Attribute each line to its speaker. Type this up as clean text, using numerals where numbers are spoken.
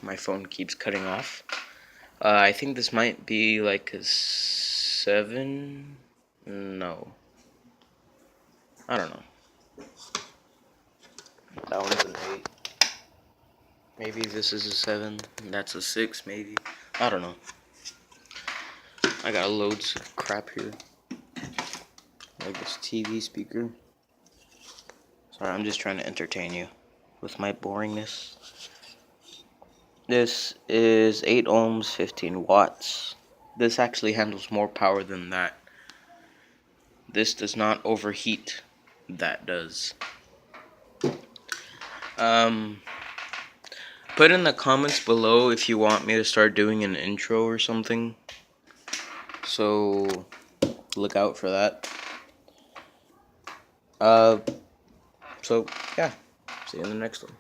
Speaker 1: My phone keeps cutting off. I think this might be like a 7. No, I don't know. That one's an 8. Maybe this is a 7. That's a 6. Maybe. I don't know. I got loads of crap here. Like this TV speaker. Sorry, I'm just trying to entertain you with my boringness. This is 8 ohms, 15 watts. This actually handles more power than that. This does not overheat. That does. Put in the comments below if you want me to start doing an intro or something. So look out for that. So yeah, see you in the next one.